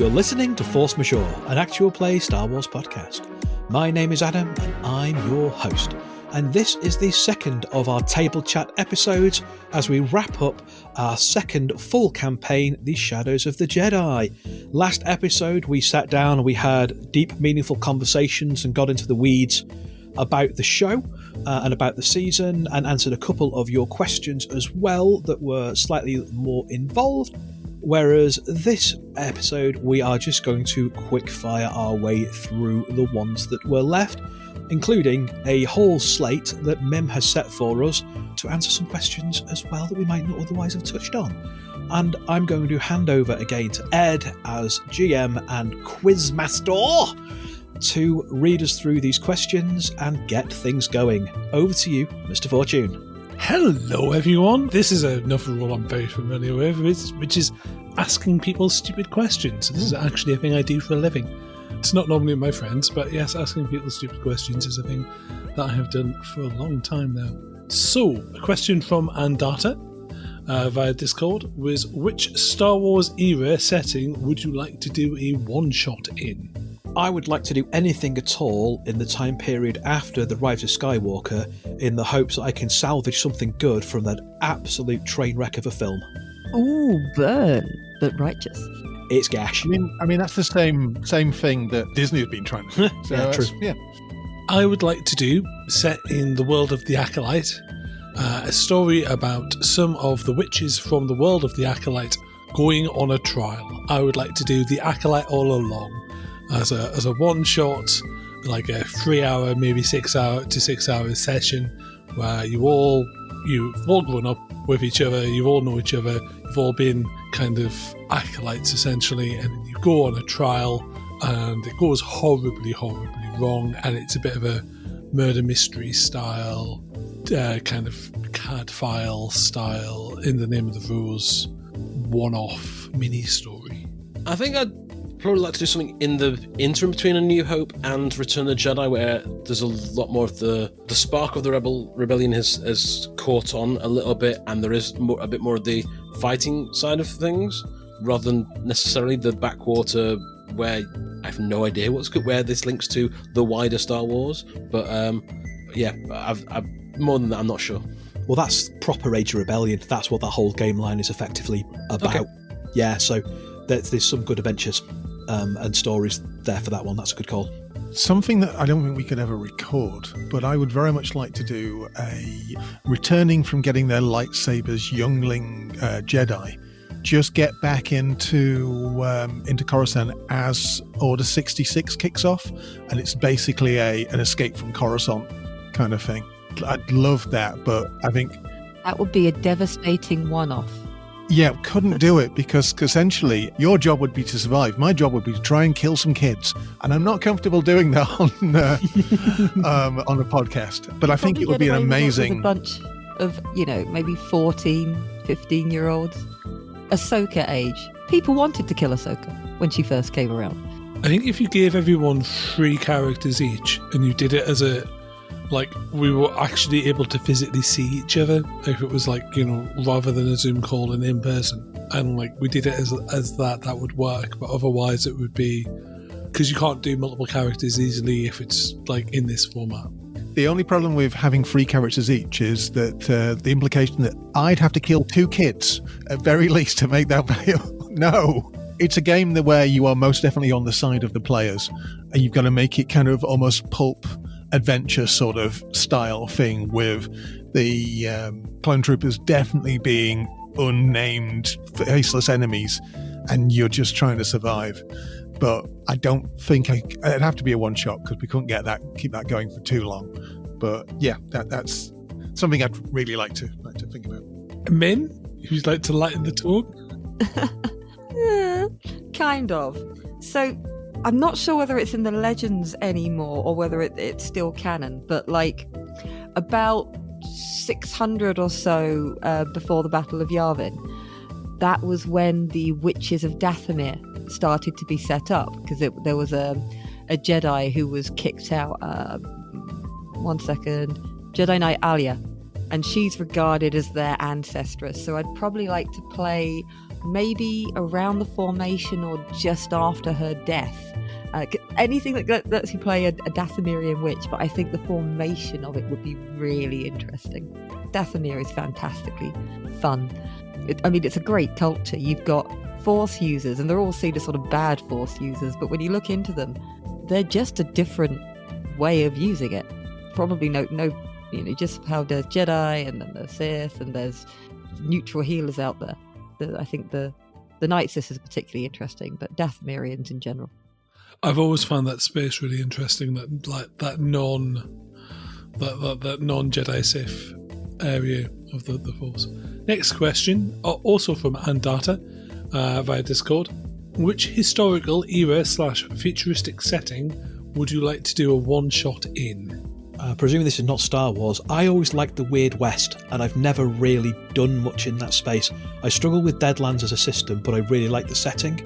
You're listening to Force Majeure, an actual play Star Wars podcast. My name is Adam, and I'm your host. And this is the second of our table chat episodes as we wrap up our second full campaign, The Shadows of the Jedi. Last episode, we sat down and we had deep, meaningful conversations and got into the weeds about the show and about the season, and answered a couple of your questions as well that were slightly more involved. Whereas this episode, we are just going to quick fire our way through the ones that were left, including a whole slate that Mim has set for us to answer some questions as well that we might not otherwise have touched on. And I'm going to hand over again to Ed as GM and Quizmaster to read us through these questions and get things going. Over to you, Mr. Fortune. Hello everyone, this is another role I'm very familiar with, which is asking people stupid questions. This is actually a thing I do for a living. It's not normally with my friends, but yes, asking people stupid questions is a thing that I have done for a long time now. So, a question from Andata via Discord was, which Star Wars era setting would you like to do a one-shot in? I would like to do anything at all in the time period after The Rise of Skywalker, in the hopes that I can salvage something good from that absolute train wreck of a film. Ooh, burn, but righteous. It's gash. I mean that's the same thing that Disney has been trying to do. So yeah, true. Yeah. I would like to do, set in the world of the Acolyte, a story about some of the witches from the world of the Acolyte going on a trial. I would like to do the Acolyte all along as a one shot, like a 3 hour, maybe 6 hour to 6 hour session where you've all grown up with each other, you all know each other, you've all been kind of acolytes essentially, and you go on a trial and it goes horribly, horribly wrong, and it's a bit of a murder mystery style, kind of CAD file style, in the name of the rose, one-off mini story. I think I'd probably like to do something in the interim between A New Hope and Return of the Jedi, where there's a lot more of the spark of the rebellion has caught on a little bit, and there is a bit more of the fighting side of things, rather than necessarily the backwater where I have no idea where this links to the wider Star Wars. But yeah, I've more than that, I'm not sure. Well, that's proper Age of Rebellion. That's what that whole game line is effectively about. Okay. Yeah, so there's some good adventures and stories there for that one. That's a good call. Something that I don't think we could ever record, but I would very much like to do a returning from getting their lightsabers youngling Jedi. Just get back into Coruscant as Order 66 kicks off, and it's basically an escape from Coruscant kind of thing. I'd love that, but I think That would be a devastating one-off. Yeah, couldn't do it because essentially your job would be to survive. My job would be to try and kill some kids. And I'm not comfortable doing that on a podcast. But I think it would be an amazing... With a bunch of, maybe 14, 15-year-olds. Ahsoka age. People wanted to kill Ahsoka when she first came around. I think if you gave everyone 3 characters each and you did it as we were actually able to physically see each other, if it was rather than a Zoom call and in person, and we did it as that would work. But otherwise it would be, because you can't do multiple characters easily if it's in this format. The only problem with having 3 characters each is that the implication that I'd have to kill 2 kids at very least to make that no. It's a game where you are most definitely on the side of the players, and you've got to make it kind of almost pulp adventure sort of style thing, with the clone troopers definitely being unnamed faceless enemies, and you're just trying to survive. But I don't think it'd have to be a one shot because we couldn't keep that going for too long. But yeah, that's something I'd really like to think about. Min, who'd like to lighten the talk? Kind of. So I'm not sure whether it's in the Legends anymore or whether it's still canon, but about 600 or so before the Battle of Yavin, that was when the Witches of Dathomir started to be set up, because there was a Jedi who was kicked out. Jedi Knight Alia, and she's regarded as their ancestress. So I'd probably like to play maybe around the formation or just after her death. Anything that lets you play a Dathomirian witch, but I think the formation of it would be really interesting. Dathomir is fantastically fun. It's a great culture. You've got Force users, and they're all seen as sort of bad Force users, but when you look into them, they're just a different way of using it. Probably just how there's Jedi, and then there's Sith, and there's neutral healers out there. I think the Night Sisters are particularly interesting, but Dathomirians in general. I've always found that space really interesting. That non Jedi Sith area of the Force. Next question, also from Andata via Discord. Which historical era / futuristic setting would you like to do a one-shot in? Presuming this is not Star Wars, I always liked the Weird West, and I've never really done much in that space. I struggle with Deadlands as a system, but I really like the setting,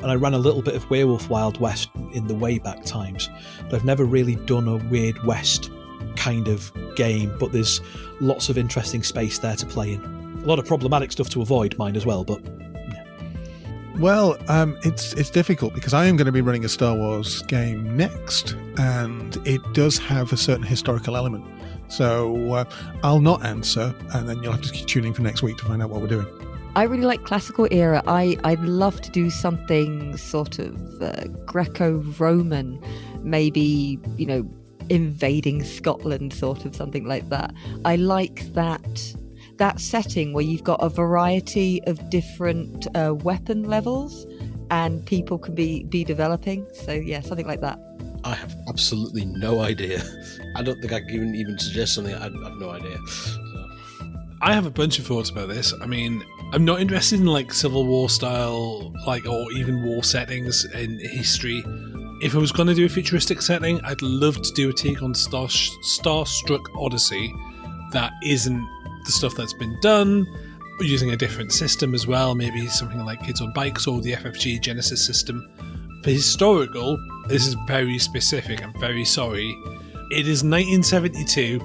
and I ran a little bit of Werewolf Wild West in the way back times, but I've never really done a Weird West kind of game, but there's lots of interesting space there to play in. A lot of problematic stuff to avoid, mind as well, but... Well, it's difficult because I am going to be running a Star Wars game next, and it does have a certain historical element. So I'll not answer, and then you'll have to keep tuning for next week to find out what we're doing. I really like classical era. I'd love to do something sort of Greco-Roman, maybe, invading Scotland, sort of something like that. I like that setting where you've got a variety of different weapon levels and people can be developing. So yeah, something like that. I have absolutely no idea. I don't think I can even suggest something. I have no idea. So. I have a bunch of thoughts about this. I mean, I'm not interested in Civil War style, or even war settings in history. If I was going to do a futuristic setting, I'd love to do a take on Starstruck Odyssey that isn't the stuff that's been done, using a different system as well, maybe something like Kids on Bikes or the FFG Genesis system. For historical, this is very specific, I'm very sorry. It is 1972,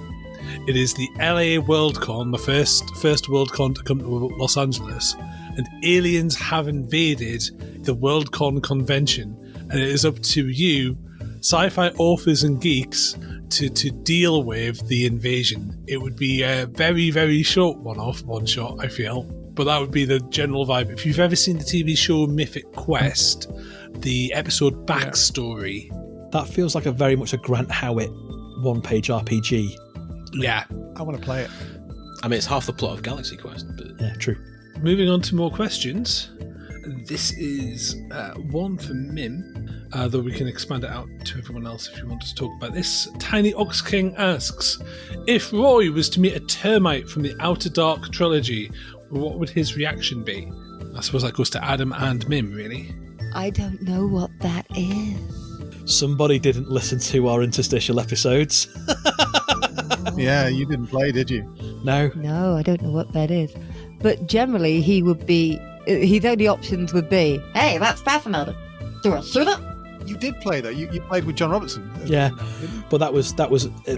it is the LA Worldcon, the first Worldcon to come to Los Angeles, and aliens have invaded the Worldcon convention, and it is up to you, sci-fi authors and geeks, to deal with the invasion. It would be a very, very short one shot, I feel, but that would be the general vibe. If you've ever seen the TV show Mythic Quest, the episode Backstory, that feels like very much a Grant Howitt one-page RPG. Yeah, I want to play it. I mean, it's half the plot of Galaxy Quest. But... Yeah, true. Moving on to more questions. This is one for Mim, though we can expand it out to everyone else if you want to talk about this. Tiny Ox King asks, if Roy was to meet a termite from the Outer Dark trilogy, what would his reaction be? I suppose that goes to Adam and Mim, really. I don't know what that is. Somebody didn't listen to our interstitial episodes. Yeah, you didn't play, did you? No. No, I don't know what that is. But generally, he would be... His only options would be, hey, that's fascinating. Do I shoot it? You did play, though. You played with John Robertson. Yeah, but that was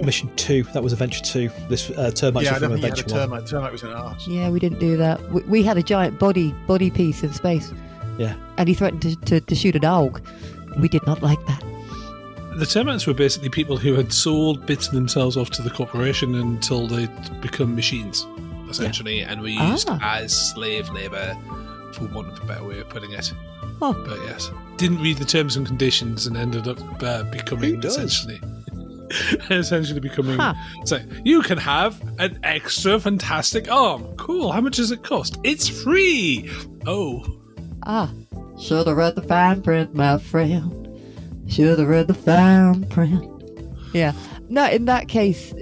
mission 2. That was Adventure 2. This termites were from Adventure 1. Termite. Termite was an arse. Yeah, we didn't do that. We had a giant body piece in space. Yeah. And he threatened to shoot a dog. We did not like that. The termites were basically people who had sold bits of themselves off to the corporation until they'd become machines, essentially, and were used as slave labour, for want of a better way of putting it. Oh. But yes, didn't read the terms and conditions and ended up becoming essentially becoming. So you can have an extra fantastic arm. Cool. How much does it cost? It's free. Oh. Should have read the fine print, my friend. Should have read the fine print. Yeah. No, in that case,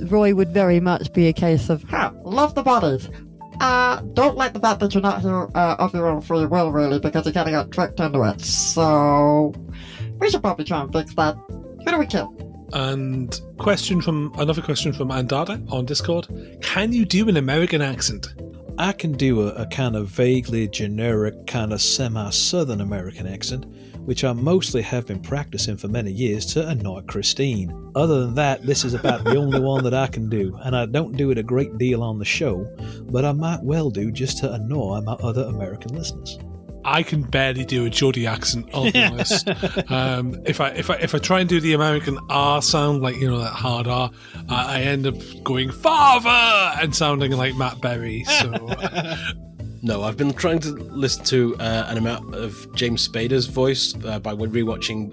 Roy would very much be a case of, love the bodies. Don't like the fact that you're not here of your own free will, really, because you kind of got tricked into it. So, we should probably try and fix that. Who do we kill? And another question from Andada on Discord. Can you do an American accent? I can do a kind of vaguely generic, kind of semi-Southern American accent. which I mostly have been practicing for many years to annoy Christine. Other than that, this is about the only one that I can do, and I don't do it a great deal on the show, but I might well do just to annoy my other American listeners. I can barely do a Geordie accent, I'll be honest. If I try and do the American R sound, like, you know, that hard R, I end up going "father" and sounding like Matt Berry. So No, I've been trying to listen to an amount of James Spader's voice by rewatching,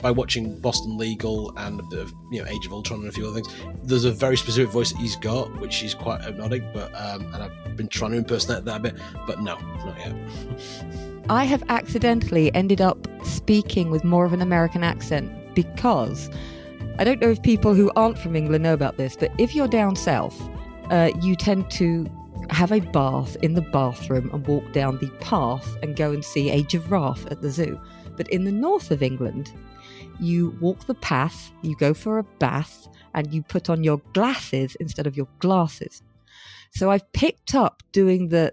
by watching Boston Legal and a bit of, you know, Age of Ultron and a few other things. There's a very specific voice that he's got, which is quite hypnotic, but and I've been trying to impersonate that a bit, but no, not yet. I have accidentally ended up speaking with more of an American accent because I don't know if people who aren't from England know about this, but if you're down south, you tend to have a bath in the bathroom and walk down the path and go and see a giraffe at the zoo. But in the north of England, you walk the path, you go for a bath, and you put on your glasses instead of your glasses. So I've picked up doing the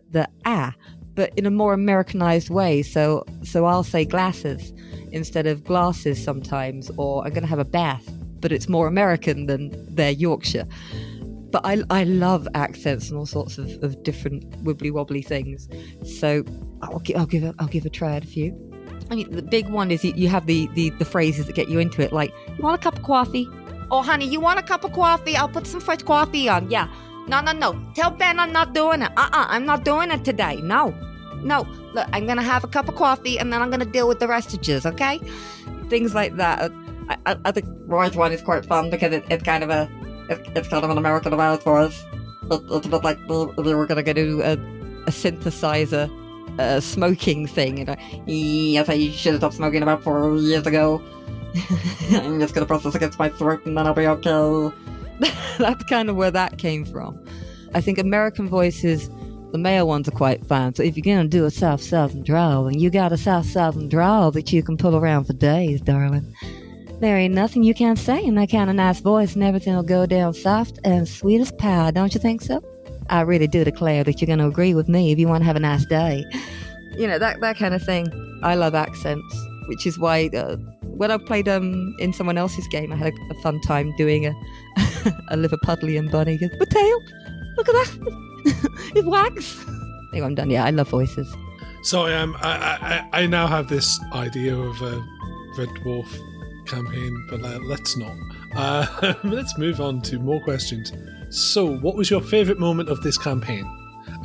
but in a more Americanized way. So I'll say glasses instead of glasses sometimes, or I'm going to have a bath, but it's more American than their Yorkshire. But I love accents and all sorts of different wibbly wobbly things. So I'll give a try at a few. I mean, the big one is you have the phrases that get you into it, like, you want a cup of coffee? Oh, honey, you want a cup of coffee? I'll put some fresh coffee on. Yeah. No. Tell Ben I'm not doing it. I'm not doing it today. No. Look, I'm going to have a cup of coffee and then I'm going to deal with the rest of yours, okay? Things like that. I think Roy's one is quite fun because it's kind of an American word for us. It's a bit like we were going to do a synthesizer smoking thing. You know, yes, I should have stopped smoking about 4 years ago. I'm just going to press this against my throat and then I'll be okay. That's kind of where that came from. I think American voices, the male ones, are quite fun. So if you're going to do a South Southern drawl, then you got a South Southern drawl that you can pull around for days, darling. There ain't nothing you can't say in that kind of nice voice, and everything will go down soft and sweet as pie, don't you think so? I really do declare that you're going to agree with me if you want to have a nice day. You know, that kind of thing. I love accents, which is why when I played in someone else's game, I had a fun time doing a Liverpudlian bunny. He goes, Mateo, look at that. It's wax. I think I'm done. Yeah, I love voices. So I now have this idea of a Red Dwarf campaign, but let's not. Let's move on to more questions. So, what was your favourite moment of this campaign?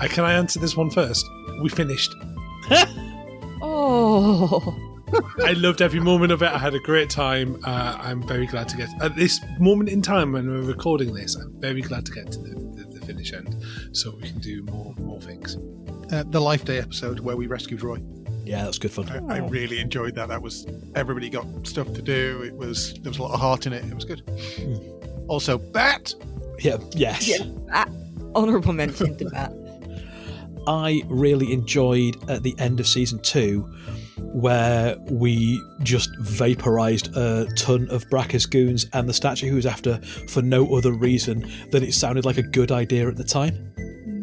Can I answer this one first? We finished. Oh. I loved every moment of it. I had a great time. I'm very glad to get at this moment in time when we're recording this. I'm very glad to get to the finish end, so we can do more things. The Life Day episode where we rescued Roy. Yeah, that's good fun. I really enjoyed that. That was, everybody got stuff to do. There was a lot of heart in it. It was good. Also, Bat. Yeah. Yes. Yeah, honourable mention to that. I really enjoyed at the end of season 2 where we just vaporised a ton of Brackus goons and the statue who was after for no other reason than it sounded like a good idea at the time.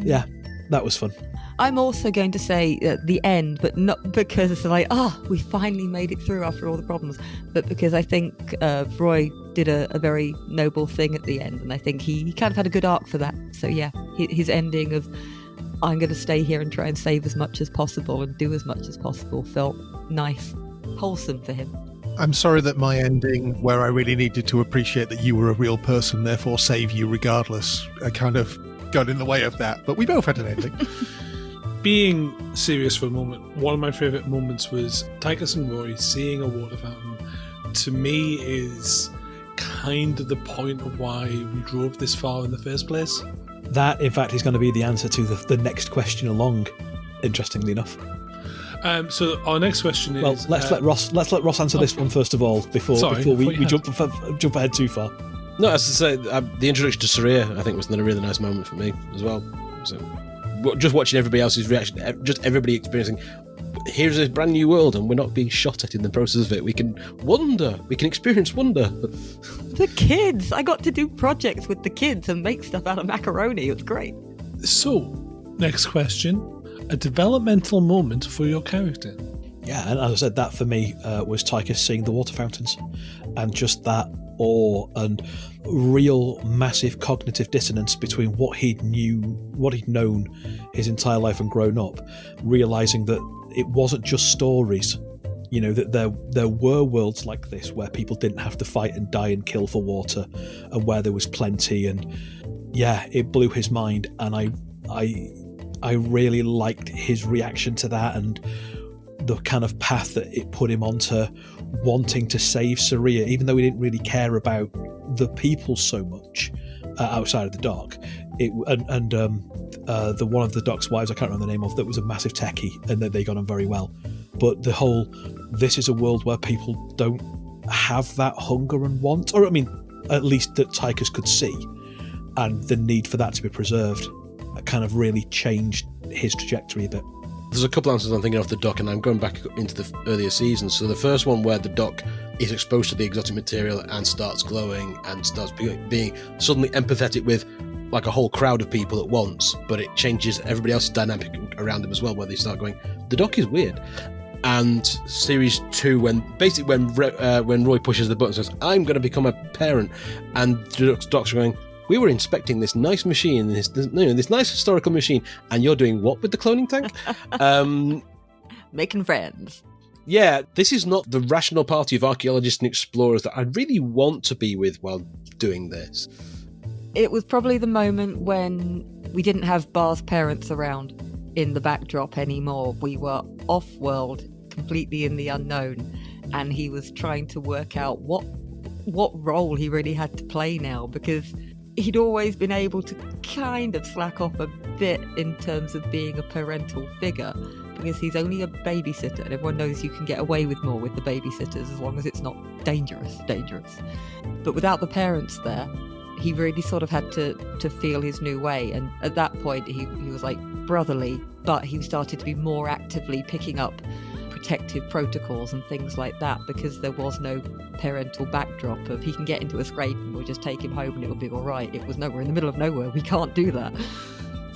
Yeah, that was fun. I'm also going to say at the end, but not because it's like, we finally made it through after all the problems, but because I think Roy did a very noble thing at the end, and I think he kind of had a good arc for that. So yeah, his ending of, I'm going to stay here and try and save as much as possible and do as much as possible, felt nice, wholesome for him. I'm sorry that my ending, where I really needed to appreciate that you were a real person, therefore save you regardless, I kind of got in the way of that, but we both had an ending. Being serious for a moment, one of my favourite moments was Tychus and Roy seeing a water fountain. To me, is kind of the point of why we drove this far in the first place. That, in fact, is going to be the answer to the next question along, interestingly enough. So our next question is... Well, let's let Ross answer this one first of all, before we jump ahead too far. No, as I say, the introduction to Saria, I think, was a really nice moment for me as well. So, just watching everybody else's reaction, just everybody experiencing, here's a brand new world and we're not being shot at in the process of it. We can experience wonder. The kids! I got to do projects with the kids and make stuff out of macaroni. It was great. So, next question. A developmental moment for your character. Yeah, and as I said, that for me was Tychus seeing the water fountains, and just that awe and real massive cognitive dissonance between what he'd known his entire life and grown up, realizing that it wasn't just stories. You know, that there were worlds like this where people didn't have to fight and die and kill for water, and where there was plenty. And yeah, it blew his mind, and I really liked his reaction to that, and the kind of path that it put him onto, wanting to save Saria, even though he didn't really care about the people so much outside of the dock. The one of the dock's wives, I can't remember the name of, that was a massive techie, and that they got on very well. But the whole, this is a world where people don't have that hunger and want, or I mean, at least that Tychus could see, and the need for that to be preserved, kind of really changed his trajectory a bit. There's a couple answers I'm thinking off the dock, and I'm going back into the earlier seasons. So the first one where the dock is exposed to the exotic material and starts glowing and starts being suddenly empathetic with like a whole crowd of people at once, but it changes everybody else's dynamic around them as well, where they start going, the dock is weird. And series 2, when Roy pushes the button and says, I'm going to become a parent, and the dock's going, we were inspecting this nice machine, this nice historical machine, and you're doing what with the cloning tank? Making friends. Yeah, this is not the rational party of archaeologists and explorers that I really want to be with while doing this. It was probably the moment when we didn't have Bar's parents around in the backdrop anymore. We were off-world, completely in the unknown, and he was trying to work out what role he really had to play now, because he'd always been able to kind of slack off a bit in terms of being a parental figure, because he's only a babysitter, and everyone knows you can get away with more with the babysitters as long as it's not dangerous. But without the parents there, he really sort of had to feel his new way. And at that point, he was like brotherly, but he started to be more actively picking up protective protocols and things like that, because there was no parental backdrop of he can get into a scrape and we'll just take him home and it'll be all right. It was nowhere in the middle of nowhere. We can't do that.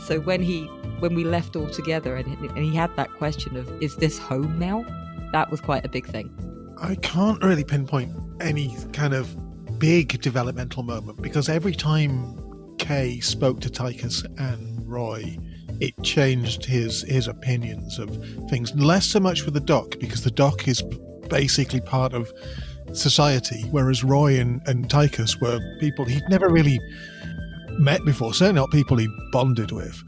So when we left all together and he had that question of, is this home now? That was quite a big thing. I can't really pinpoint any kind of big developmental moment, because every time Kay spoke to Tychus and Roy, it changed his opinions of things. Less so much with the dock, because the dock is basically part of society, whereas Roy and Tychus were people he'd never really met before, certainly not people he bonded with.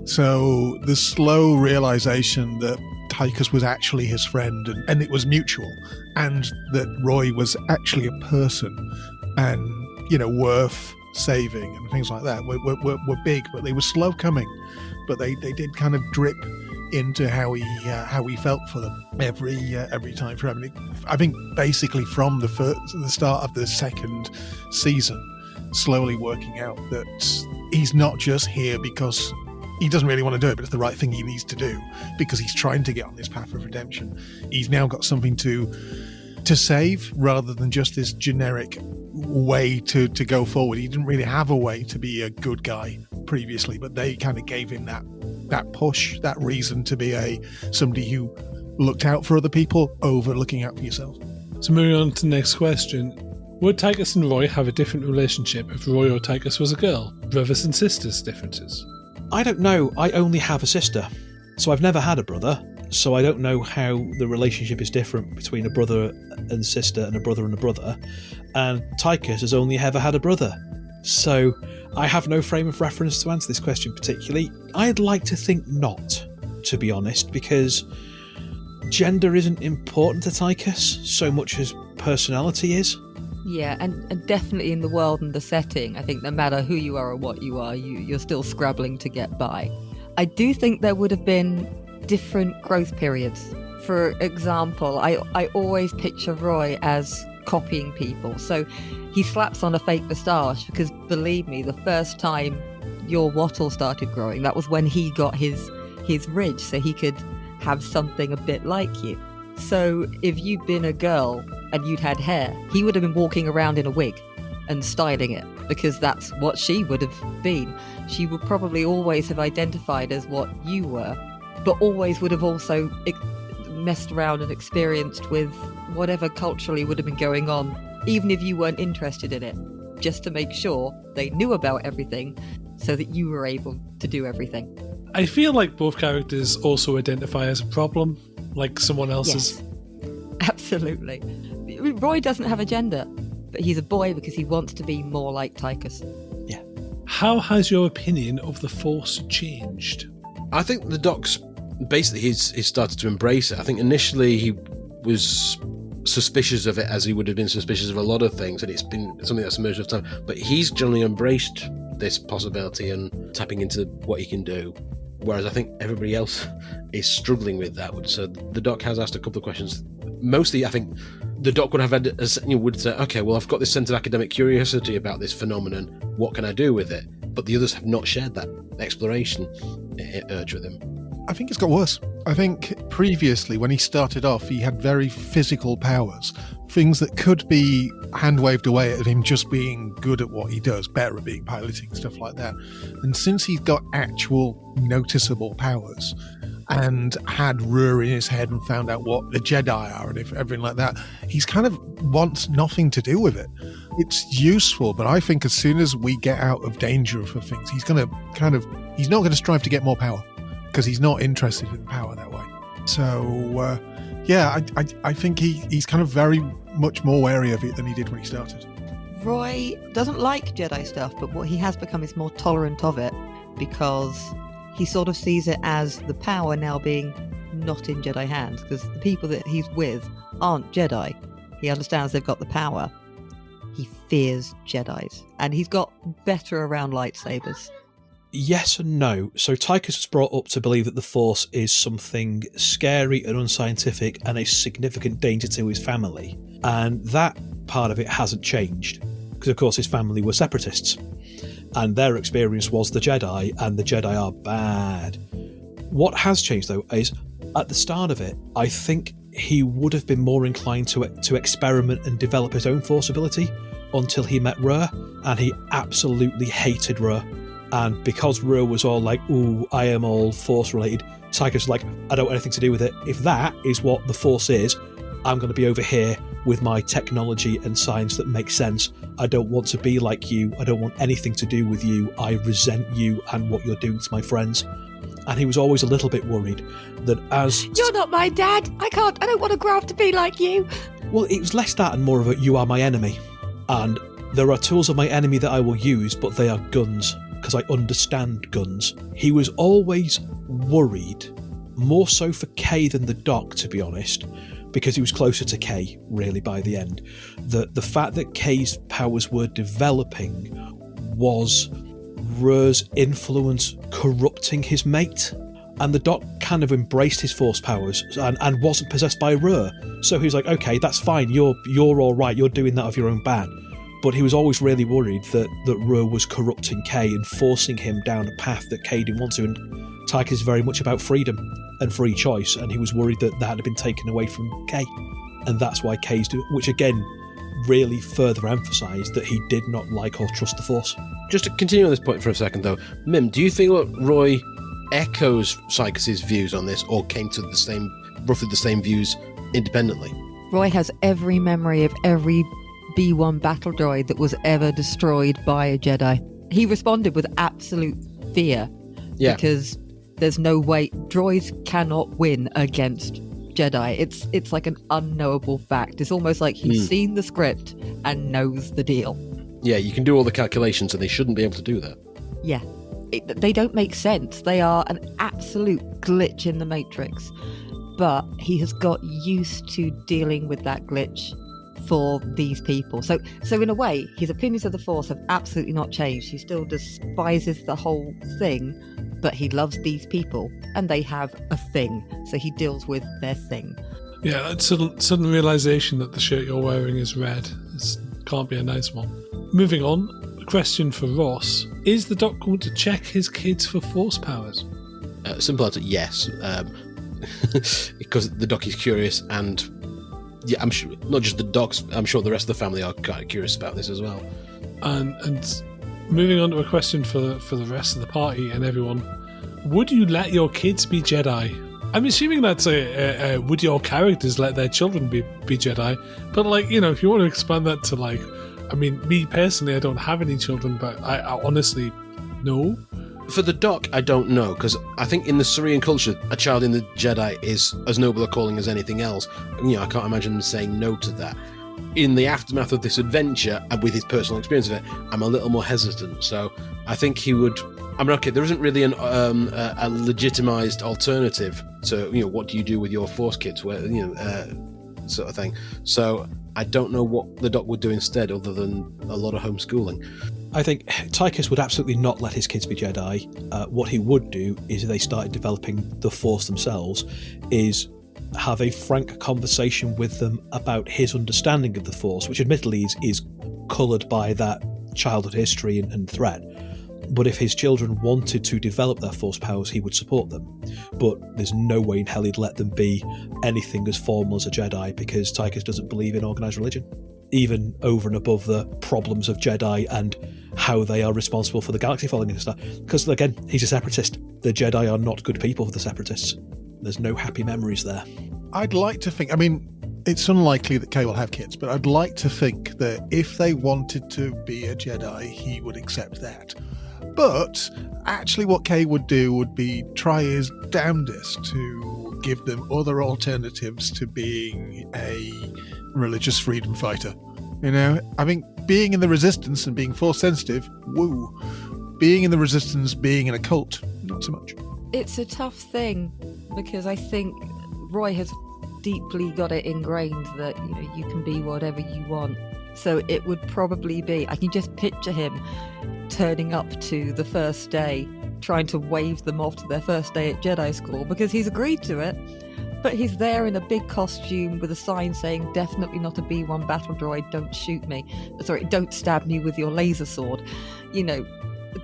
So the slow realization that Tychus was actually his friend and it was mutual, and that Roy was actually a person and, worth saving and things like that were big, but they were slow coming. But they did kind of drip into how he felt for them every time for him. I think basically from the start of the second season, slowly working out that he's not just here because he doesn't really want to do it, but it's the right thing he needs to do because he's trying to get on this path of redemption. He's now got something to save rather than just this generic way to go forward. He didn't really have a way to be a good guy previously, but they kind of gave him that push, that reason to be somebody who looked out for other people over looking out for yourself. So moving on to the next question. Would Tychus and Roy have a different relationship if Roy or Tychus was a girl? Brothers and sisters differences? I don't know. I only have a sister, so I've never had a brother. So I don't know how the relationship is different between a brother and sister and a brother and a brother. And Tychus has only ever had a brother. So I have no frame of reference to answer this question particularly. I'd like to think not, to be honest, because gender isn't important to Tychus so much as personality is. Yeah, and definitely in the world and the setting, I think no matter who you are or what you are, you're still scrabbling to get by. I do think there would have been different growth periods. For example, I always picture Roy as copying people. So he slaps on a fake moustache because, believe me, the first time your wattle started growing, that was when he got his ridge, so he could have something a bit like you. So if you'd been a girl and you'd had hair, he would have been walking around in a wig and styling it because that's what she would have been. She would probably always have identified as what you were, but always would have also messed around and experienced with whatever culturally would have been going on, even if you weren't interested in it, just to make sure they knew about everything so that you were able to do everything. I feel like both characters also identify as a problem, like someone else's. Yes, absolutely. Roy doesn't have a gender, but he's a boy because he wants to be more like Tychus. Yeah. How has your opinion of the Force changed? I think the Doc's basically he's started to embrace it. I think initially he was suspicious of it, as he would have been suspicious of a lot of things, and it's been something that's emerged over time. But he's generally embraced this possibility and tapping into what he can do. Whereas I think everybody else is struggling with that. So the Doc has asked a couple of questions. Mostly, I think the Doc would have had, would say, okay, well, I've got this sense of academic curiosity about this phenomenon. What can I do with it? But the others have not shared that exploration urge with him. I think it's got worse. I think previously, when he started off, he had very physical powers, things that could be hand-waved away at him just being good at what he does, better at being piloting, stuff like that. And since he's got actual noticeable powers and had Ruhr in his head and found out what the Jedi are and everything like that, he's kind of wants nothing to do with it. It's useful, but I think as soon as we get out of danger for things, he's going to he's not going to strive to get more power, because he's not interested in power that way. So, I think he's kind of very much more wary of it than he did when he started. Roy doesn't like Jedi stuff, but what he has become is more tolerant of it, because he sort of sees it as the power now being not in Jedi hands, because the people that he's with aren't Jedi. He understands they've got the power. He fears Jedis, and he's got better around lightsabers. Yes and no. So Tychus was brought up to believe that the Force is something scary and unscientific and a significant danger to his family. And that part of it hasn't changed, because of course his family were separatists. And their experience was the Jedi, and the Jedi are bad. What has changed, though, is at the start of it, I think he would have been more inclined to experiment and develop his own Force ability until he met Ruhr, and he absolutely hated Ruhr. And because Ruhr was all like, ooh, I am all Force related, Tychus was like, I don't want anything to do with it. If that is what the Force is, I'm going to be over here with my technology and science that makes sense. I don't want to be like you. I don't want anything to do with you. I resent you and what you're doing to my friends. And he was always a little bit worried that as... You're not my dad. I don't want to grow up to be like you. Well, it was less that and more of a, you are my enemy. And there are tools of my enemy that I will use, but they are guns, because I understand guns. He was always worried, more so for Kay than the Doc, to be honest, because he was closer to Kay, really, by the end. The fact that Kay's powers were developing was Ruhr's influence corrupting his mate. And the Doc kind of embraced his Force powers and wasn't possessed by Ruhr. So he was like, okay, that's fine, you're all right, you're doing that of your own bat. But he was always really worried that Ruhr was corrupting Kay and forcing him down a path that Kay didn't want to. And Tychus is very much about freedom and free choice, and he was worried that had been taken away from Kay. And that's why Kay's doing, which again really further emphasised that he did not like or trust the Force. Just to continue on this point for a second, though, Mim, do you think that Roy echoes Tychus's views on this, or came to roughly the same views independently? Roy has every memory of every B-1 battle droid that was ever destroyed by a Jedi. He responded with absolute fear. Yeah. Because there's no way droids cannot win against Jedi. It's like an unknowable fact. It's almost like he's seen the script and knows the deal. Yeah, you can do all the calculations and they shouldn't be able to do that. Yeah. They don't make sense. They are an absolute glitch in the Matrix. But he has got used to dealing with that glitch for these people. So in a way, his opinions of the Force have absolutely not changed. He still despises the whole thing, but he loves these people and they have a thing. So he deals with their thing. Yeah, that sudden realisation that the shirt you're wearing is red. This can't be a nice one. Moving on, a question for Ross. Is the Doc going to check his kids for Force powers? Simple answer, yes. Because the Doc is curious, and yeah, I'm sure not just the Docs, I'm sure the rest of the family are kind of curious about this as well. And moving on to a question for the rest of the party and everyone. Would you let your kids be Jedi? I'm assuming that's would your characters let their children be Jedi? But like, you know, if you want to expand that to like, I mean, me personally, I don't have any children, but I honestly, no. For the Doc, I don't know, because I think in the Syrian culture, a child in the Jedi is as noble a calling as anything else. You know, I can't imagine them saying no to that. In the aftermath of this adventure, and with his personal experience of it, I'm a little more hesitant. So I think he would. I mean, okay, there isn't really a legitimized alternative to, you know, what do you do with your Force kids, where, you know, sort of thing. So I don't know what the Doc would do instead, other than a lot of homeschooling. I think Tychus would absolutely not let his kids be Jedi. What he would do is, if they started developing the Force themselves, is have a frank conversation with them about his understanding of the Force, which admittedly is coloured by that childhood history and threat. But if his children wanted to develop their Force powers, he would support them. But there's no way in hell he'd let them be anything as formal as a Jedi, because Tychus doesn't believe in organised religion, even over and above the problems of Jedi and how they are responsible for the galaxy falling into stuff. Because, again, he's a separatist. The Jedi are not good people for the separatists. There's no happy memories there. I'd like to think, I mean, it's unlikely that Kay will have kids, but I'd like to think that if they wanted to be a Jedi, he would accept that. But actually what Kay would do would be try his damnedest to give them other alternatives to being a religious freedom fighter. You know, I think being in the Resistance and being Force sensitive, woo. Being in the Resistance, being in a cult, not so much. It's a tough thing, because I think Roy has deeply got it ingrained that, you know, you can be whatever you want. So it would probably be, I can just picture him turning up to the first day, trying to wave them off to their first day at Jedi school, because he's agreed to it. But he's there in a big costume with a sign saying, definitely not a B1 battle droid, don't shoot me. Sorry, don't stab me with your laser sword. You know,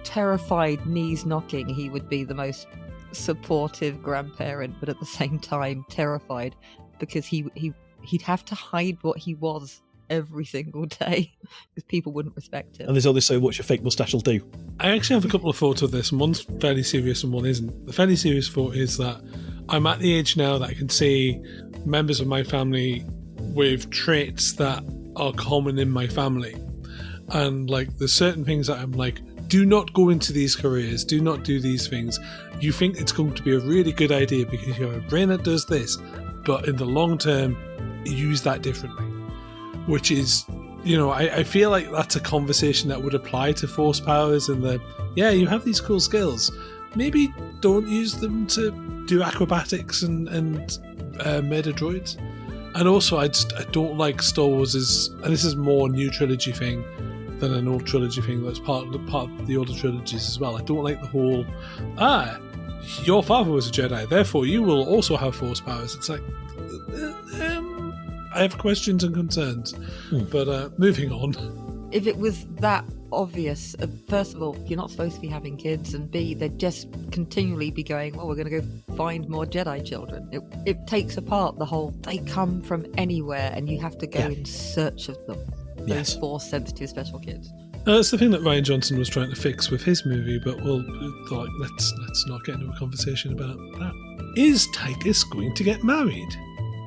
terrified, knees knocking, he would be the most supportive grandparent, but at the same time terrified, because he'd have to hide what he was every single day, because people wouldn't respect him. And there's only so much a fake moustache will do. I actually have a couple of thoughts of this, and one's fairly serious and one isn't. The fairly serious thought is that I'm at the age now that I can see members of my family with traits that are common in my family. And like, there's certain things that I'm like, do not go into these careers, do not do these things. You think it's going to be a really good idea because you have a brain that does this, but in the long term, use that differently. Which is, you know, I feel like that's a conversation that would apply to Force powers, and that, yeah, you have these cool skills. Maybe don't use them to do acrobatics and murder droids. And also, I don't like Star Wars and this is more a new trilogy thing than an old trilogy thing that's part of the older trilogies as well. I don't like the whole, your father was a Jedi, therefore you will also have Force powers. It's like, I have questions and concerns. But moving on. If it was that obvious, first of all, you're not supposed to be having kids, and B, they'd just continually be going, well, we're going to go find more Jedi children. It takes apart the whole, they come from anywhere and you have to go in search of them. Those Force sensitive special kids. That's the thing that Rian Johnson was trying to fix with his movie, but let's not get into a conversation about that. Is Tychus going to get married?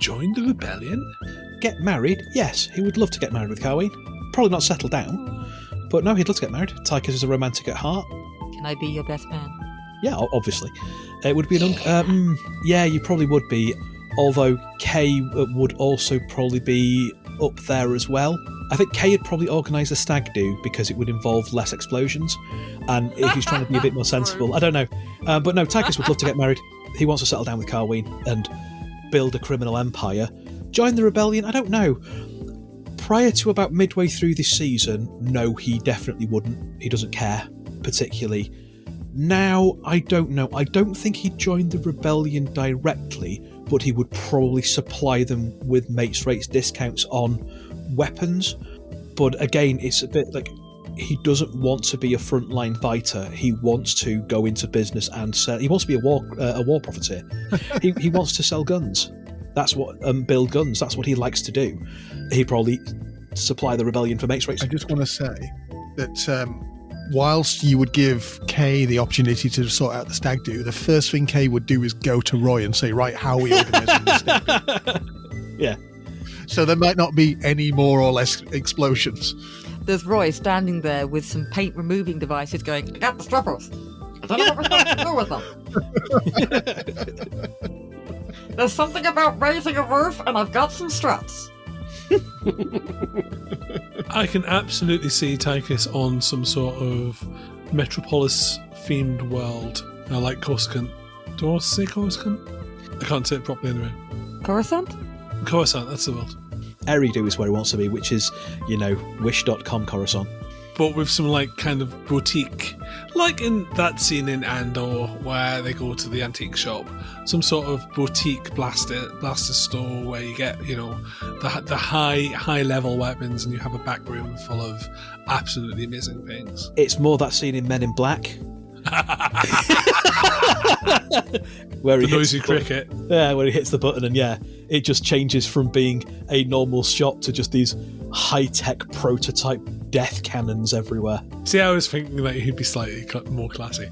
Join the rebellion? Get married? Yes, he would love to get married with Carween. Probably not settle down, but no, he'd love to get married. Tychus is a romantic at heart. Can I be your best man? Yeah, obviously. It would be yeah, you probably would be, although Kay would also probably be up there as well. I think Kay would probably organise a stag do because it would involve less explosions, and if he's trying to be a bit more sensible, I don't know. But no, Tychus would love to get married. He wants to settle down with Carween and build a criminal empire. Join the rebellion? I don't know. Prior to about midway through this season, no, he definitely wouldn't. He doesn't care particularly. Now, I don't know. I don't think he'd join the rebellion directly, but he would probably supply them with mates rates discounts on weapons. But again, it's a bit like, he doesn't want to be a frontline fighter. He wants to go into business and sell. He wants to be a war profiteer. he wants to sell guns. That's what build guns. That's what he likes to do. He'd probably supply the rebellion for mates rates. I just want to say that whilst you would give Kay the opportunity to sort out the stag do, the first thing Kay would do is go to Roy and say, right, how are we organising this stag? Yeah. So there might not be any more or less explosions. There's Roy standing there with some paint removing devices going, I got the strippers. I don't know what we're supposed to do with them. There's something about raising a roof and I've got some struts. I can absolutely see Tychus on some sort of Metropolis-themed world. I like Coruscant. Do I want to say Coruscant? I can't say it properly anyway. Coruscant? Coruscant, that's the world. Eridu is where he wants to be, which is, wish.com Coruscant. But with some, kind of boutique, like in that scene in Andor where they go to the antique shop, some sort of boutique blaster store where you get, the high level weapons and you have a back room full of absolutely amazing things. It's more that scene in Men in Black. Where the he noisy cricket. Yeah, where he hits the button and it just changes from being a normal shop to just these high-tech prototype death cannons everywhere. See, I was thinking that he'd be slightly more classy,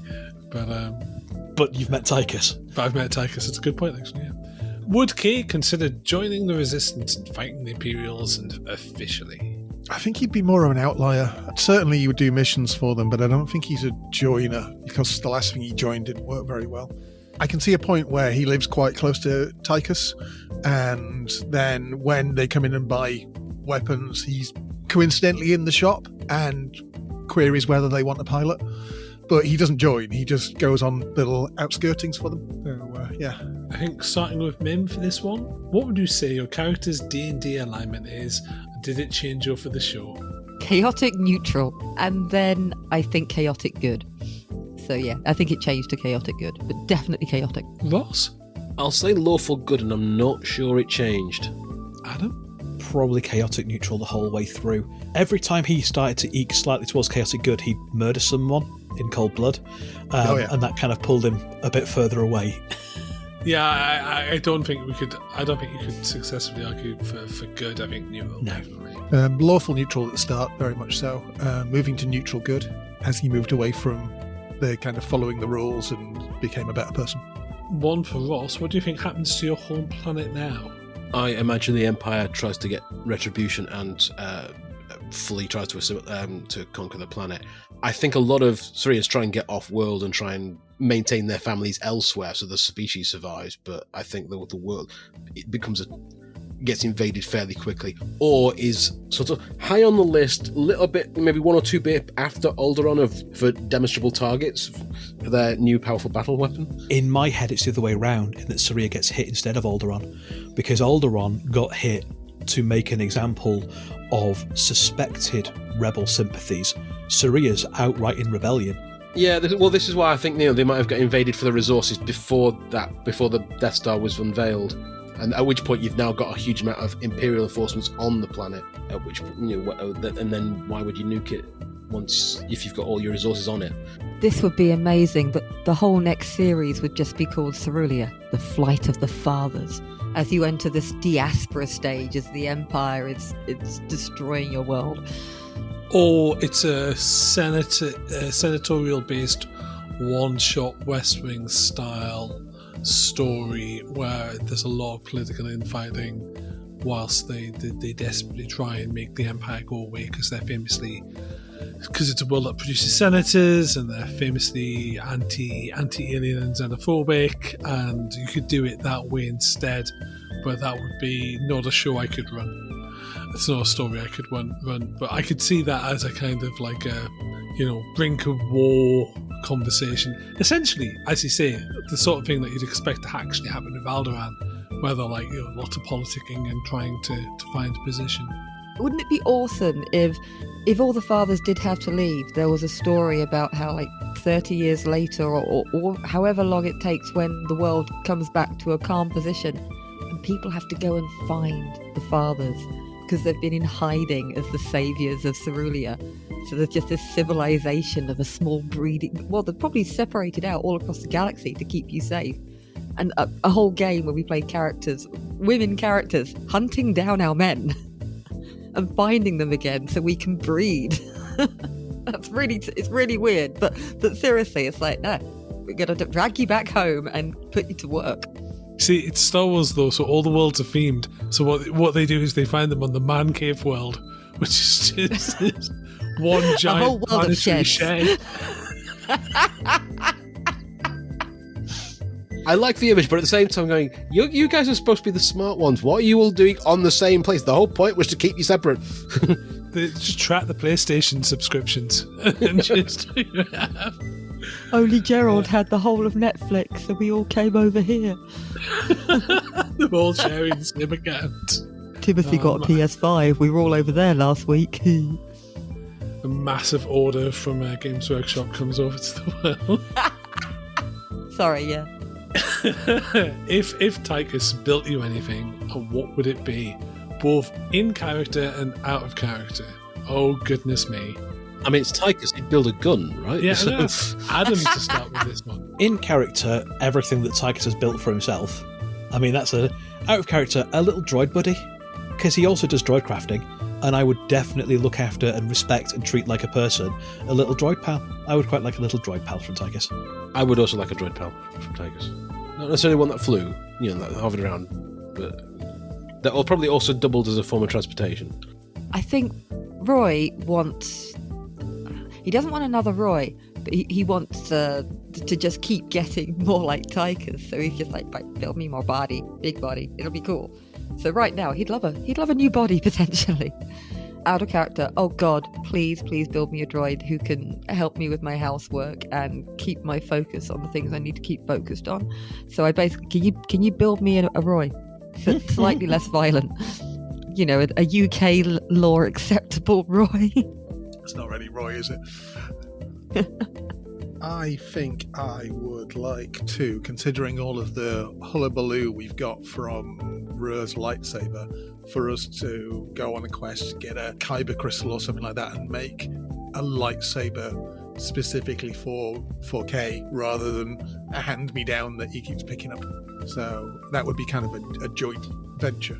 but you've met Tychus. But I've met Tychus. It's a good point, actually. Yeah. Would Kay consider joining the Resistance and fighting the Imperials and officially? I think he'd be more of an outlier. Certainly he would do missions for them, but I don't think he's a joiner because the last thing he joined didn't work very well. I can see a point where he lives quite close to Tychus, and then when they come in and buy weapons, he's coincidentally in the shop and queries whether they want a pilot. But he doesn't join, he just goes on little outskirtings for them. So, yeah. I think starting with Mim for this one, what would you say your character's D&D alignment is? Did it change over the show? Chaotic neutral, and then I think chaotic good. So yeah, I think it changed to chaotic good, but definitely chaotic. Ross? I'll say lawful good, and I'm not sure it changed. Adam? Probably chaotic neutral the whole way through. Every time he started to eke slightly towards chaotic good, he'd murder someone in cold blood, and that kind of pulled him a bit further away. Yeah, I don't think you could successfully argue for good. I think neutral. No. Definitely. Lawful neutral at the start, very much so. Moving to neutral good as he moved away from the kind of following the rules and became a better person. One for Ross. What do you think happens to your home planet now? I imagine the Empire tries to get retribution and fully tries to conquer the planet. I think a lot of Surians try and get off world and try and maintain their families elsewhere so the species survives, but I think the world gets invaded fairly quickly, or is sort of high on the list, a little bit, maybe 1 or 2 bit after Alderaan for demonstrable targets for their new powerful battle weapon. In my head, it's the other way around, in that Saria gets hit instead of Alderaan, because Alderaan got hit to make an example of suspected rebel sympathies. Saria's outright in rebellion. Yeah, this is why I think they might have got invaded for the resources before the Death Star was unveiled, and at which point you've now got a huge amount of Imperial enforcements on the planet. At which and then why would you nuke it if you've got all your resources on it? This would be amazing, but the whole next series would just be called Cerulia, the Flight of the Fathers, as you enter this diaspora stage as the Empire is destroying your world. Or it's a senatorial-based one-shot West Wing style story where there's a lot of political infighting whilst they desperately try and make the Empire go away because it's a world that produces senators and they're famously anti-alien and xenophobic, and you could do it that way instead, but that would be not a show I could run. It's not a story I could run, but I could see that as a kind of like a, brink of war conversation. Essentially, as you say, the sort of thing that you'd expect to actually happen with Alderaan, where they're lots of politicking and trying to find a position. Wouldn't it be awesome if all the fathers did have to leave, there was a story about how 30 years later or however long it takes when the world comes back to a calm position and people have to go and find the fathers because they've been in hiding as the saviours of Cerulia. So there's just this civilization of a small breeding... Well, they're probably separated out all across the galaxy to keep you safe. And a whole game where we play women characters, hunting down our men and finding them again so we can breed. It's really weird. But seriously, it's like, no, we're going to drag you back home and put you to work. See, it's Star Wars though, so all the worlds are themed. So what they do is they find them on the man cave world, which is just this one giant whole world of planetary sheds. shed. I like the image, but at the same time going, you guys are supposed to be the smart ones. What are you all doing on the same place? The whole point was to keep you separate. They just track the PlayStation subscriptions and just Only Gerald had the whole of Netflix, so we all came over here. they're all sharing the same account. Timothy got a PS5. We were all over there last week. A massive order from Games Workshop comes over to the world. Sorry, yeah. If Tychus built you anything, what would it be? Both in character and out of character. Oh goodness me! I mean, it's Tychus. He'd build a gun, right? Yeah, no. Adam to start with this one. In character, everything that Tychus has built for himself. I mean, that's out of character, a little droid buddy, because he also does droid crafting, and I would definitely look after and respect and treat like a person a little droid pal. I would quite like a little droid pal from Tychus. I would also like a droid pal from Tychus. Not necessarily one that flew, that hovered around, but that will probably also doubled as a form of transportation. I think Roy wants... He doesn't want another Roy, but he wants to just keep getting more like Tychus. So he's just like, build me more body, big body. It'll be cool. So right now, he'd love a new body, potentially. Out of character, oh God, please build me a droid who can help me with my housework and keep my focus on the things I need to keep focused on. So I basically, can you build me a Roy? Slightly less violent. A UK law acceptable Roy. It's not really Roy, is it? I think I would like to, considering all of the hullabaloo we've got from Rur's lightsaber, for us to go on a quest, get a kyber crystal or something like that, and make a lightsaber specifically for 4K rather than a hand-me-down that he keeps picking up. So that would be kind of a joint venture.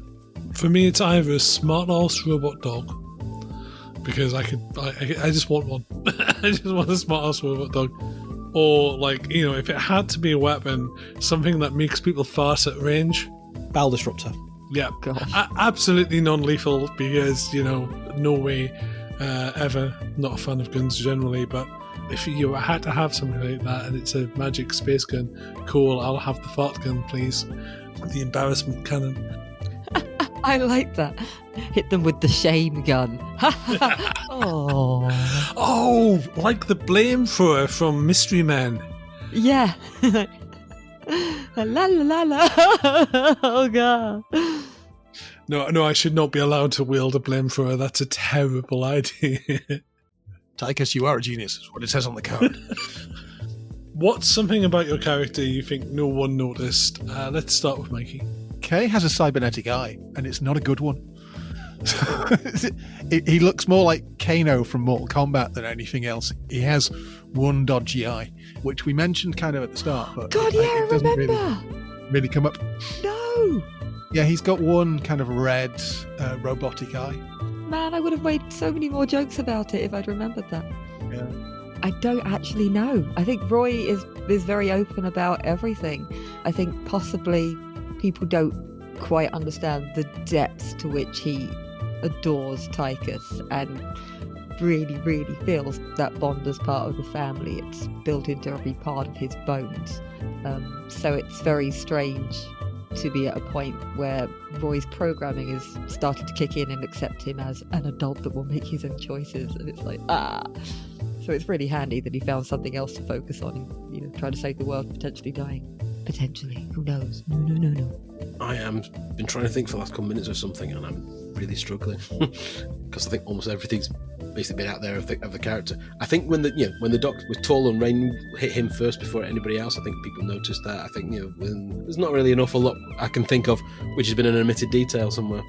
For me, it's either a smart arse robot dog, because I just want one. I just want a smart arse robot dog. Or, if it had to be a weapon, something that makes people fart at range. Bowel disruptor. Yeah, absolutely non-lethal, because, no way ever. Not a fan of guns generally, but if you had to have something like that and it's a magic space gun, cool, I'll have the fart gun, please. The embarrassment cannon. I like that. Hit them with the shame gun. Oh, like the blame thrower from Mystery Men. Yeah. La la la la. Oh God. No, I should not be allowed to wield a blame thrower. That's a terrible idea. Tychus, you are a genius, is what it says on the card. What's something about your character you think no one noticed? Let's start with Mikey. Kay has a cybernetic eye, and it's not a good one. He looks more like Kano from Mortal Kombat than anything else. He has one dodgy eye, which we mentioned kind of at the start, but God, yeah, I it doesn't remember. really come up. No. Yeah, he's got one kind of red robotic eye. Man, I would have made so many more jokes about it if I'd remembered that. Yeah. I don't actually know. I think Roy is very open about everything. I think possibly people don't quite understand the depths to which he adores Tychus and really, really feels that bond as part of the family. It's built into every part of his bones. So it's very strange to be at a point where Roy's programming is starting to kick in and accept him as an adult that will make his own choices. And it's like, So it's really handy that he found something else to focus on, trying to save the world, potentially dying. Potentially. Who knows? No. I am been trying to think for the last couple of minutes or something, and I'm really struggling because I think almost everything's basically been out there of the character. I think when the Doc was tall and rain hit him first before anybody else, I think people noticed that. I think when there's not really an awful lot I can think of which has been an omitted detail somewhere.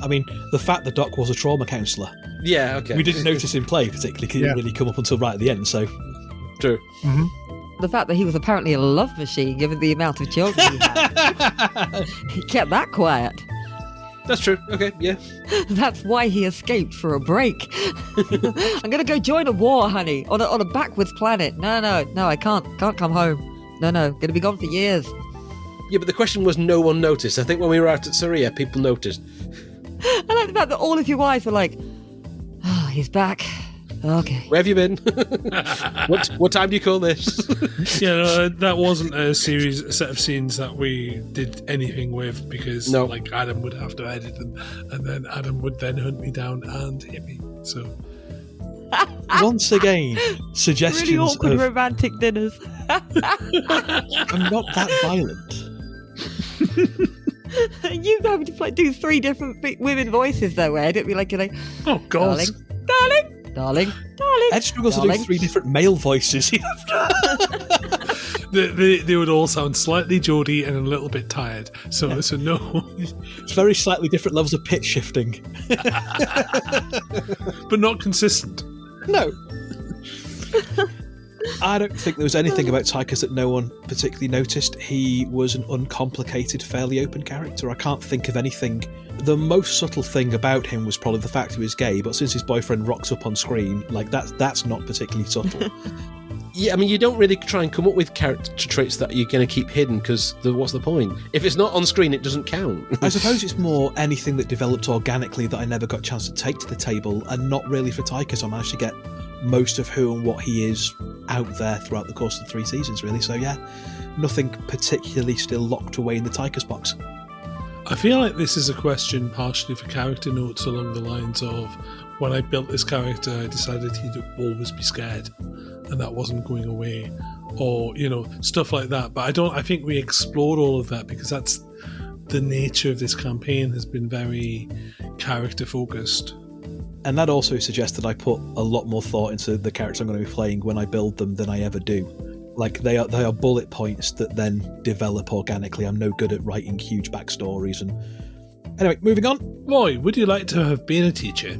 I mean, the fact that Doc was a trauma counsellor. Yeah, okay. We didn't notice him play particularly because he didn't really come up until right at the end. So true. Mm-hmm. The fact that he was apparently a love machine, given the amount of children he had. He kept that quiet. That's true. Okay, yeah. That's why he escaped for a break. I'm gonna go join a war, honey, on a backwards planet. No, I can't come home. No, gonna be gone for years. Yeah, but the question was no one noticed. I think when we were out at Saria, people noticed. I like the fact that all of you guys were like, oh, he's back. Okay. Where have you been? What time do you call this? Yeah, no, that wasn't a set of scenes that we did anything with because like Adam would have to edit them, and then Adam would then hunt me down and hit me. So once again, suggestions really awkward of romantic dinners. I'm not that violent. You having to do 3 different women voices though, Ed. It'd be like, oh god, darling. Ed struggles to do 3 different male voices. they would all sound slightly Geordie and a little bit tired. So no. It's very slightly different levels of pitch shifting. But not consistent. No. I don't think there was anything about Tychus that no one particularly noticed. He was an uncomplicated, fairly open character. I can't think of anything. The most subtle thing about him was probably the fact he was gay, but since his boyfriend rocks up on screen, like that's not particularly subtle. Yeah, I mean, you don't really try and come up with character traits that you're going to keep hidden, because what's the point? If it's not on screen, it doesn't count. I suppose it's more anything that developed organically that I never got a chance to take to the table, and not really for Tychus. I managed to get most of who and what he is out there throughout the course of the 3 seasons, really. So yeah, nothing particularly still locked away in the Tychus box. I feel like this is a question partially for character notes along the lines of, when I built this character, I decided he'd always be scared, and that wasn't going away, or stuff like that. But I think we explored all of that because that's the nature of this campaign, has been very character focused. And that also suggests that I put a lot more thought into the character I'm going to be playing when I build them than I ever do. Like, they are bullet points that then develop organically. I'm no good at writing huge backstories. And anyway, moving on. Roy, would you like to have been a teacher?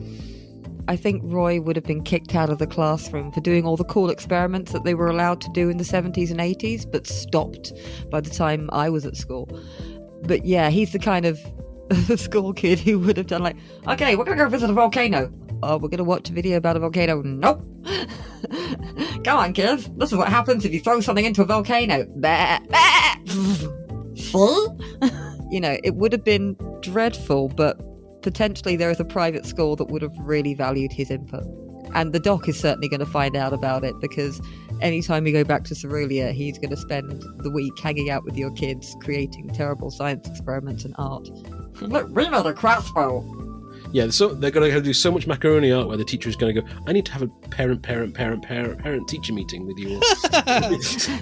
I think Roy would have been kicked out of the classroom for doing all the cool experiments that they were allowed to do in the 70s and 80s, but stopped by the time I was at school. But yeah, he's the kind of school kid who would have done like, okay, we're going to go visit a volcano. Oh, we're going to watch a video about a volcano. Nope. Come on, kids. This is what happens if you throw something into a volcano. It would have been dreadful, but potentially there is a private school that would have really valued his input. And the doc is certainly going to find out about it, because anytime you go back to Cerulean, he's going to spend the week hanging out with your kids, creating terrible science experiments and art. Look, we know the crossbow. Yeah, so they're going to do so much macaroni art where the teacher is going to go, I need to have a parent-teacher meeting with you all.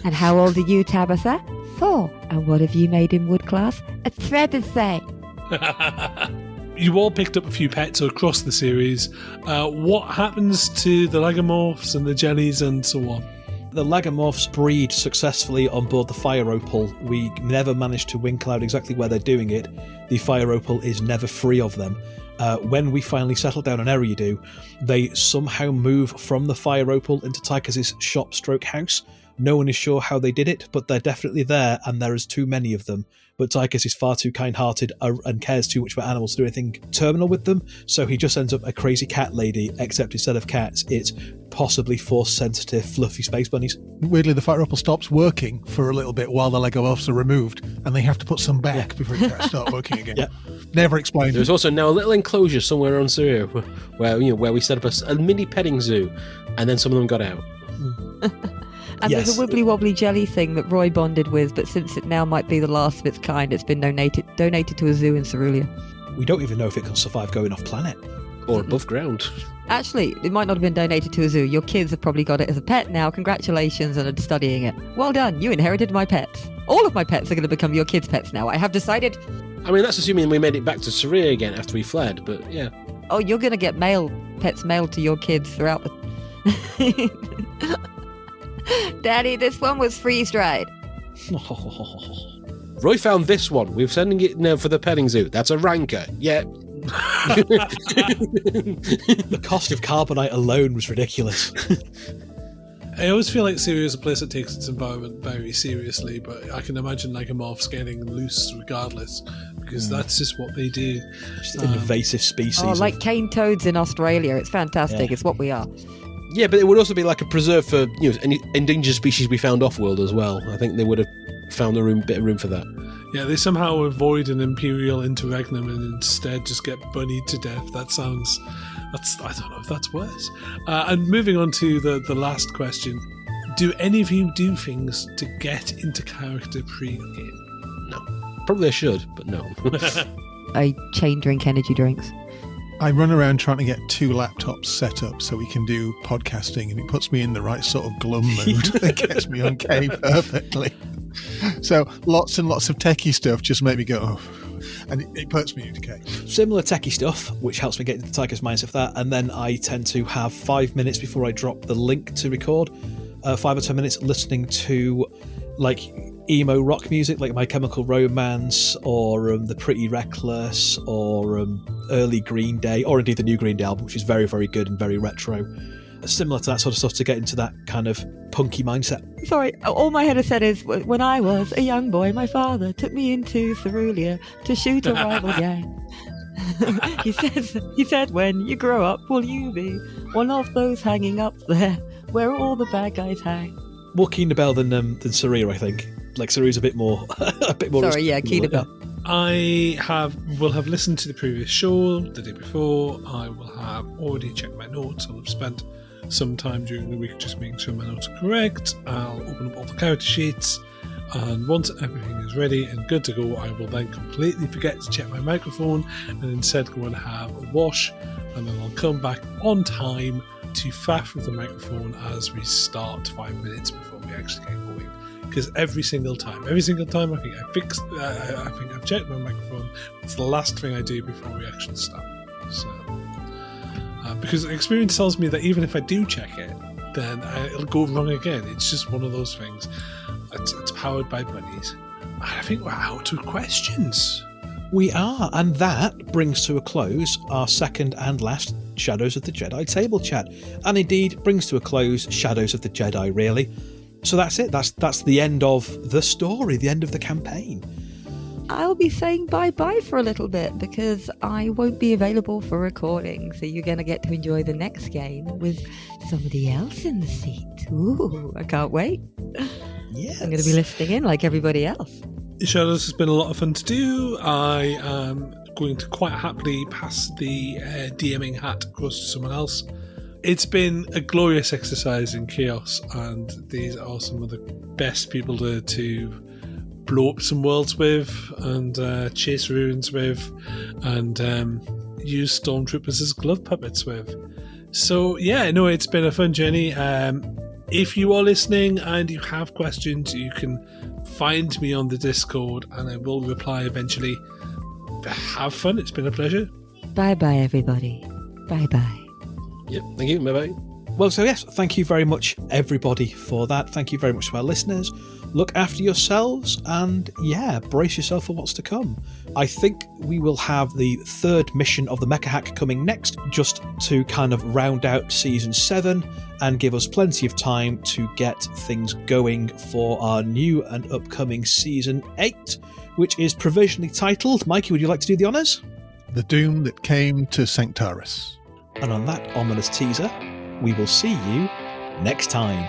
And how old are you, Tabitha? 4. And what have you made in wood class? A trebuchet. You all picked up a few pets across the series. What happens to the Lagomorphs and the jellies and so on? The Lagomorphs breed successfully on board the Fire Opal. We never managed to winkle out exactly where they're doing it. The Fire Opal is never free of them. When we finally settle down on Eriadu, they somehow move from the Fire Opal into Tychus's shop/house. No one is sure how they did it, but they're definitely there, and there is too many of them. But Tychus is far too kind-hearted and cares too much about animals to do anything terminal with them, so he just ends up a crazy cat lady, except instead of cats, it's possibly force-sensitive, fluffy space bunnies. Weirdly, the Fire Opal stops working for a little bit while the Lagomorphs are removed, and they have to put some back before it can start working again. Yeah. Never explained. There's also now a little enclosure somewhere on Syria where we set up a mini petting zoo, and then some of them got out. And Yes. there's a wibbly-wobbly jelly thing that Roy bonded with, but since it now might be the last of its kind, it's been donated to a zoo in Cerulean. We don't even know if it can survive going off planet. Or above ground. Actually, it might not have been donated to a zoo. Your kids have probably got it as a pet now. Congratulations and are studying it. Well done, you inherited my pets. All of my pets are going to become your kids' pets now. I have decided. I mean, that's assuming we made it back to Syria again after we fled, but yeah. Oh, you're going to get pets mailed to your kids throughout the... Daddy, this one was freeze-dried. Roy found this one. We're sending it now for the petting zoo. That's a ranker. Yeah. The cost of carbonite alone was ridiculous. I always feel like Syria is a place that takes its environment very seriously, but I can imagine like a morphs getting loose regardless, because that's just what they do. Just an invasive species. Oh, like cane toads in Australia. It's fantastic. Yeah. It's what we are. Yeah, but it would also be like a preserve for any endangered species we found off-world as well. I think they would have found a bit of room for that. Yeah, they somehow avoid an imperial interregnum and instead just get bunnied to death. I don't know if that's worse. And moving on to the last question. Do any of you do things to get into character pre-game? No. Probably I should, but no. I chain drink energy drinks. I run around trying to get 2 laptops set up so we can do podcasting, and it puts me in the right sort of glum mood that gets me on K perfectly. So lots and lots of techie stuff just make me go, oh, and it puts me into K. Similar techie stuff, which helps me get into the Tychus mindset of that, and then I tend to have 5 minutes before I drop the link to record, 5 or 10 minutes listening to like emo rock music, like My Chemical Romance, or The Pretty Reckless, or early Green Day, or indeed the new Green Day album, which is very, very good and very retro. Similar to that sort of stuff to get into that kind of punky mindset. Sorry, all my head has said is, when I was a young boy, my father took me into Cerulean to shoot a rival gang. He said, when you grow up, will you be one of those hanging up there where all the bad guys hang? More Keener Bell than Saria, I think. Like Saria's a bit more. Sorry, yeah, Keener Bell. I will have listened to the previous show the day before. I will have already checked my notes. I'll have spent some time during the week just making sure my notes are correct. I'll open up all the character sheets, and once everything is ready and good to go, I will then completely forget to check my microphone and instead go and have a wash, and then I'll come back on time to faff with the microphone as we start 5 minutes before we actually get going. Because every single time I think I've checked my microphone. It's the last thing I do before we actually start. So, because experience tells me that even if I do check it, then it'll go wrong again. It's just one of those things. It's powered by bunnies. And I think we're out of questions. We are, and that brings to a close our second and last Shadows of the Jedi table chat, and indeed brings to a close Shadows of the Jedi, really. So that's it. That's the end of the story, the end of the campaign. I'll be saying bye-bye for a little bit because I won't be available for recording, so you're going to get to enjoy the next game with somebody else in the seat. Ooh, I can't wait. Yes. I'm going to be listening in like everybody else. Shadows has been a lot of fun to do. I am going to quite happily pass the DMing hat across to someone else. It's been a glorious exercise in chaos, and these are some of the best people to blow up some worlds with, and chase ruins with, and use stormtroopers as glove puppets with. So yeah, no, it's been a fun journey. If you are listening and you have questions, you can find me on the Discord, and I will reply eventually. Have fun. It's been a pleasure. Bye-bye, everybody. Bye-bye. Yep, thank you. Bye-bye. Well, so yes, thank you very much, everybody, for that. Thank you very much to our listeners. Look after yourselves, and yeah, brace yourself for what's to come. I think we will have the third mission of the Mecha Hack coming next, just to kind of round out Season 7 and give us plenty of time to get things going for our new and upcoming Season 8, which is provisionally titled, Mikey, would you like to do the honours? The Doom That Came to Sanctaris. And on that ominous teaser, we will see you next time.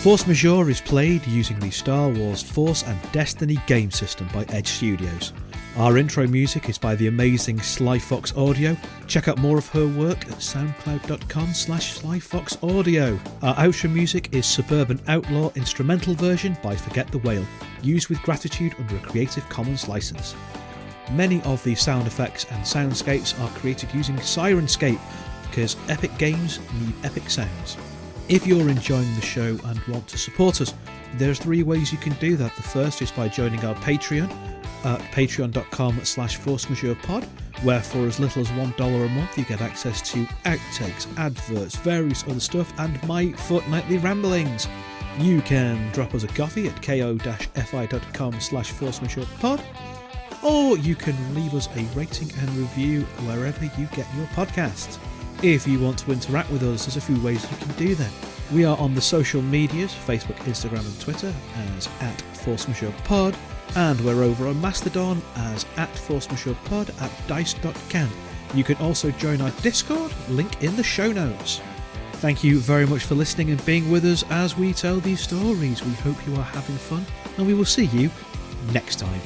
Force Majeure is played using the Star Wars Force and Destiny game system by Edge Studios. Our intro music is by the amazing Sly Fox Audio. Check out more of her work at soundcloud.com/SlyFoxAudio. Our outro music is Suburban Outlaw instrumental version by Forget the Whale, used with gratitude under a Creative Commons license. Many of the sound effects and soundscapes are created using Sirenscape, because epic games need epic sounds. If you're enjoying the show and want to support us, there's 3 ways you can do that. The first is by joining our Patreon, at patreon.com/forcemajeurepod, where for as little as $1 a month you get access to outtakes, adverts, various other stuff, and my fortnightly ramblings. You can drop us a coffee at ko-fi.com/forcemajeurepod, or you can leave us a rating and review wherever you get your podcasts. If you want to interact with us, there's a few ways you can do that. We are on the social medias, Facebook, Instagram and Twitter as @forcemajeurepod, and we're over on Mastodon as @forcemajeurepod at dice.camp. You can also join our Discord, link in the show notes. Thank you very much for listening and being with us as we tell these stories. We hope you are having fun, and we will see you next time.